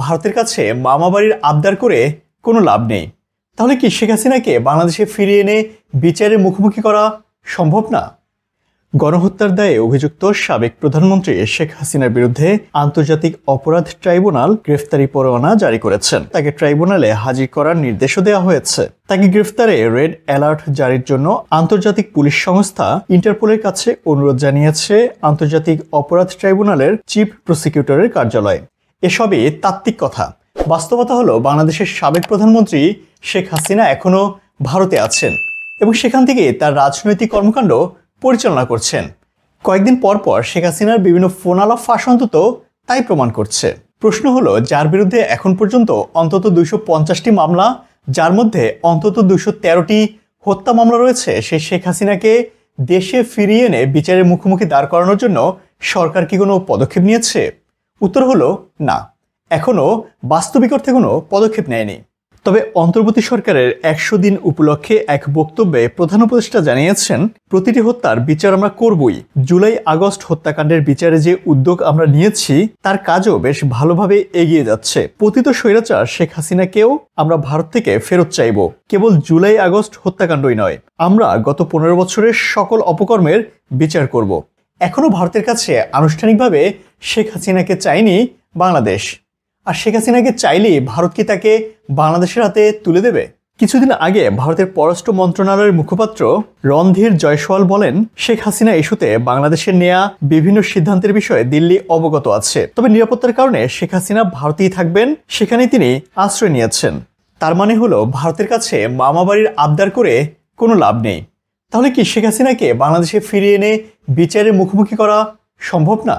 ভারতের কাছে মামাবাড়ির আবদার করে কোনো লাভ নেই। তাহলে কি শেখ হাসিনাকে বাংলাদেশে ফিরিয়ে এনে বিচারের মুখোমুখি করা সম্ভব না? গণহত্যার দায়ে অভিযুক্ত সাবেক প্রধানমন্ত্রী শেখ হাসিনার বিরুদ্ধে আন্তর্জাতিক অপরাধ ট্রাইব্যুনাল গ্রেফতারি পরোয়ানা জারি করেছেন। তাকে ট্রাইব্যুনালে হাজির করার নির্দেশও দেওয়া হয়েছে। তাকে গ্রেফতারে রেড অ্যালার্ট জারির জন্য আন্তর্জাতিক পুলিশ সংস্থা ইন্টারপোলের কাছে অনুরোধ জানিয়েছে আন্তর্জাতিক অপরাধ ট্রাইব্যুনালের চিফ প্রসিকিউটরের কার্যালয়। এসবই তাত্ত্বিক কথা। বাস্তবতা হলো বাংলাদেশের সাবেক প্রধানমন্ত্রী শেখ হাসিনা এখনো ভারতে আছেন এবং সেখান থেকে তার রাজনৈতিক কর্মকাণ্ড পরিচালনা করছেন। কয়েকদিন পর পর শেখ হাসিনার বিভিন্ন ফোনালাপ ফাঁস অন্তত তাই প্রমাণ করছে। প্রশ্ন হলো, যার বিরুদ্ধে এখন পর্যন্ত অন্তত 250টি মামলা, যার মধ্যে অন্তত 213টি হত্যা মামলা রয়েছে, সেই শেখ হাসিনাকে দেশে ফিরিয়ে এনে বিচারের মুখোমুখি দাঁড় করানোর জন্য সরকার কি কোনো পদক্ষেপ নিয়েছে? উত্তর হলো না, এখনো বাস্তবিক অর্থে কোনো পদক্ষেপ নেয়নি। তবে অন্তর্বর্তী সরকারের 100 দিন উপলক্ষে এক বক্তব্যে প্রধান উপদেষ্টা জানিয়েছেন, প্রতিটি হত্যার বিচার আমরা করবই। জুলাই আগস্ট হত্যাকাণ্ডের বিচারে যে উদ্যোগ আমরা নিয়েছি তার কাজও বেশ ভালোভাবে এগিয়ে যাচ্ছে। পতিত স্বৈরাচার শেখ হাসিনাকেও আমরা ভারত থেকে ফেরত চাইব। কেবল জুলাই আগস্ট হত্যাকাণ্ডই নয়, আমরা গত 15 বছরের সকল অপকর্মের বিচার করব। এখনো ভারতের কাছে আনুষ্ঠানিকভাবে শেখ হাসিনাকে চায়নি বাংলাদেশ। আর শেখ হাসিনাকে চাইলেই ভারত কি তাকে বাংলাদেশের হাতে তুলে দেবে? কিছুদিন আগে ভারতের পররাষ্ট্র মন্ত্রণালয়ের মুখপাত্র রণধীর জয়সওয়াল বলেন, শেখ হাসিনা ইস্যুতে বাংলাদেশের নেয়া বিভিন্ন সিদ্ধান্তের বিষয়ে দিল্লি অবগত আছে। তবে নিরাপত্তার কারণে শেখ হাসিনা ভারতেই থাকবেন, সেখানেই তিনি আশ্রয় নিয়েছেন। তার মানে হলো ভারতের কাছে মামাবাড়ির আবদার করে কোনো লাভ নেই। তাহলে কি শেখ হাসিনাকে বাংলাদেশে ফিরিয়ে এনে বিচারের মুখোমুখি করা সম্ভব না?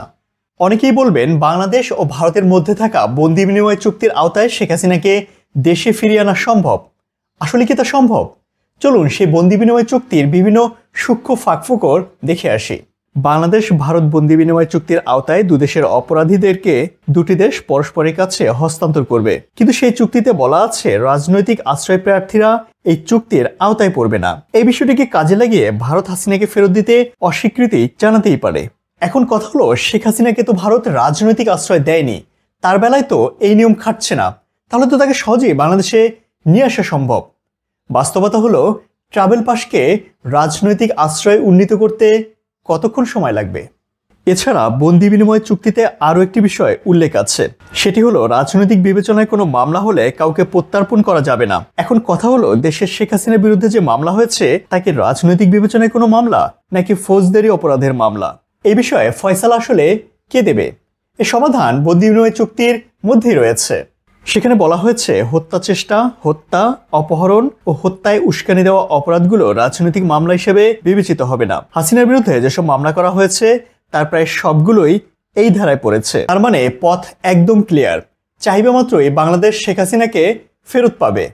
অনেকেই বলবেন, বাংলাদেশ ও ভারতের মধ্যে থাকা বন্দি বিনিময় চুক্তির আওতায় শেখ হাসিনাকে দেশে ফিরিয়ে আনা সম্ভব। আসলে কি তা সম্ভব? চলুন সেই বন্দি বিনিময় চুক্তির বিভিন্ন সূক্ষ্ম ফাঁকফোকর দেখে আসি। বাংলাদেশ ভারত বন্দি বিনিময় চুক্তির আওতায় দুদেশের অপরাধীদেরকে দুটি দেশ পরস্পরের কাছে হস্তান্তর করবে, কিন্তু সেই চুক্তিতে বলা আছে রাজনৈতিক আশ্রয় প্রার্থীরা এই চুক্তির আওতায় পড়বে না। এই বিষয়টিকে কাজে লাগিয়ে ভারত হাসিনাকে ফেরত দিতে অস্বীকৃতি জানাতেই পারে। এখন কথা হলো, শেখ হাসিনাকে তো ভারত রাজনৈতিক আশ্রয় দেয়নি, তার বেলায় তো এই নিয়ম খাটছে না, তাহলে তো তাকে সহজেই বাংলাদেশে নিয়ে আসা সম্ভব। বাস্তবতা হলো, ট্রাভেল পাসকে রাজনৈতিক আশ্রয় উন্নীত করতে কতক্ষণ সময় লাগবে? এছাড়া বন্দি বিনিময় চুক্তিতে আরও একটি বিষয় উল্লেখ আছে, সেটি হলো রাজনৈতিক বিবেচনায় কোনো মামলা হলে কাউকে প্রত্যার্পণ করা যাবে না। এখন কথা হলো, দেশের শেখ হাসিনার বিরুদ্ধে যে মামলা হয়েছে তাকে রাজনৈতিক বিবেচনায় কোনো মামলা নাকি ফৌজদারি অপরাধের মামলা? এই বিষয়ে ফয়সালা আসলে কে দেবে? এর সমাধান বন্দি বিনিময় চুক্তির মধ্যেই রয়েছে। সেখানে বলা হয়েছে, হত্যা চেষ্টা, হত্যা, অপহরণ ও হত্যায় উস্কানি দেওয়া অপরাধগুলো রাজনৈতিক মামলা হিসেবে বিবেচিত হবে না। হাসিনার বিরুদ্ধে যেসব মামলা করা হয়েছে তার প্রায় সবগুলোই এই ধারায় পড়েছে। তার মানে পথ একদম ক্লিয়ার, চাইবে মাত্রই বাংলাদেশ শেখ হাসিনাকে ফেরত পাবে।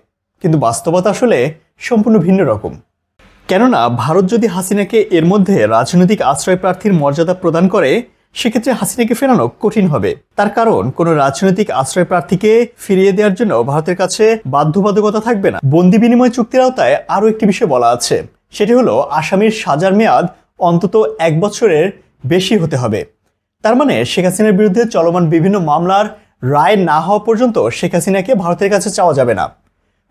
কিন্তু বাস্তবতা আসলে সম্পূর্ণ ভিন্ন রকম। কেননা ভারত যদি হাসিনাকে এর মধ্যে রাজনৈতিক আশ্রয় প্রার্থীর মর্যাদা প্রদান করে, সেক্ষেত্রে হাসিনাকে ফেরানো কঠিন হবে। তার কারণ, কোনো রাজনৈতিক আশ্রয় প্রার্থীকে ফিরিয়ে দেওয়ার জন্য ভারতের কাছে বাধ্যবাধকতা থাকবে না। বন্দি বিনিময় চুক্তির আওতায় আরও একটি বিষয় বলা আছে, সেটি হলো আসামির সাজার মেয়াদ অন্তত 1 বছরের বেশি হতে হবে। তার মানে শেখ হাসিনার বিরুদ্ধে চলমান বিভিন্ন মামলার রায় না হওয়া পর্যন্ত শেখ হাসিনাকে ভারতের কাছে চাওয়া যাবে না।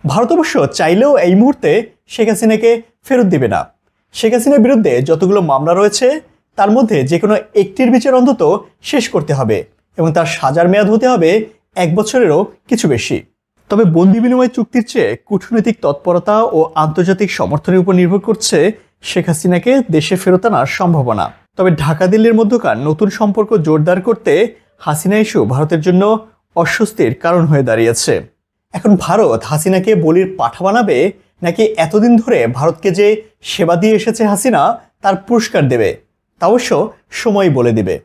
ভারত অবশ্য চাইলেও এই মুহূর্তে শেখ হাসিনাকে ফেরত দিবে না। শেখ হাসিনার বিরুদ্ধে যতগুলো মামলা রয়েছে তার মধ্যে যে কোনো একটির বিচার অন্তত শেষ করতে হবে এবং তার সাজার মেয়াদ হতে হবে 1 বছরেরও কিছু বেশি। তবে বন্দি বিনিময় চুক্তির চেয়ে কূটনৈতিক তৎপরতা ও আন্তর্জাতিক সমর্থনের উপর নির্ভর করছে শেখ হাসিনাকে দেশে ফেরত আনার সম্ভাবনা। তবে ঢাকা দিল্লির মধ্যকার নতুন সম্পর্ক জোরদার করতে হাসিনা ইস্যু ভারতের জন্য অস্বস্তির কারণ হয়ে দাঁড়িয়েছে। এখন ভারত হাসিনাকে বলির পাঠা বানাবে নাকি এতদিন ধরে ভারতকে যে সেবা দিয়ে এসেছে হাসিনা তার পুরস্কার দেবে, তা অবশ্য সময় বলে দিবে।